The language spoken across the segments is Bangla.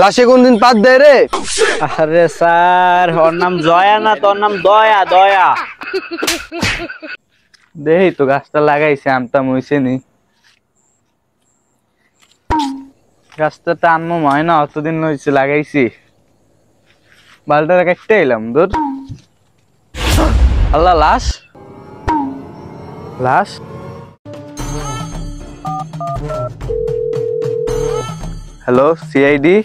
লাশে কোনদিন পাত দেয় রে? আরে স্যার, ওর নাম জয়া না, তোর নাম দয়া। দয়া দেই তো গাছটা লাগাইছে, আমটা মইছে নি। গাছটা তো আম্মু হয় না, অতদিন হয়েছে লাগাইছি। বালটা কাটতে এলাম দূর। আল্লাহ, লাশ লাশ। Hello, CID.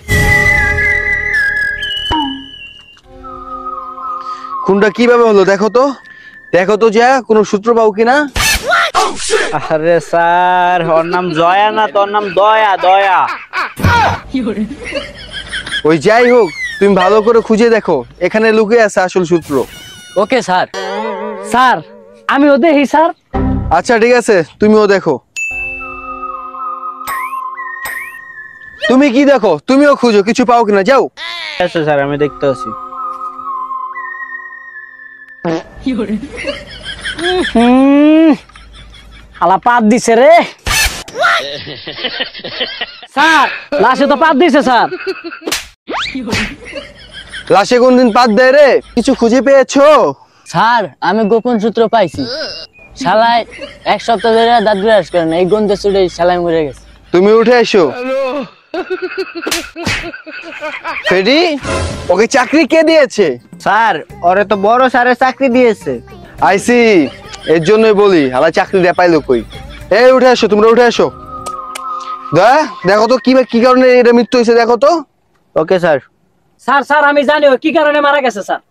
কোনটা কিভাবে হলো দেখো তো যা কোনো সূত্র পাও কিনা। আরে স্যার, ওর নাম জয়া না, তোর নাম দয়া। দয়া ওই যাই হোক, তুমি ভালো করে খুঁজে দেখো, এখানে লুকিয়ে আছে আসল সূত্র। Okay sir. স্যার আমিও দেখি স্যার। আচ্ছা ঠিক আছে, তুমিও দেখো। তুমি কি দেখো, তুমিও খুঁজো, কিছু পাও কিনা, যাও। আচ্ছা স্যার, আমি দেখতে আছি। হালা পাত দিছে রে স্যার। লাশে তো পাত দিছে স্যার। লাশে কোনদিন পাত দেয় রে? কিছু খুঁজে পেয়েছো? স্যার আমি গোপন সূত্র পাইছি। শালায় 1 সপ্তাহ ধরে দাঁত ব্রাশ করে না, এই গন্ধে চুড়ে শালায় মরে গেছে। তুমি উঠে এসো। ফেডি, ওকে চাকরি কে দিয়েছে? স্যার, ওরে তো বড় স্যারের চাকরি দিয়েছে। আইসি, এর জন্যই বলি হালা চাকরি দেয়া পাইলো কই। এই উঠে এসো, তোমরা উঠে এসো। দেখো তো কি কারণে এটা মৃত্যু হয়েছে, দেখো তো। Okay sir. স্যার স্যার আমি জানি ও কি কারণে মারা গেছে স্যার।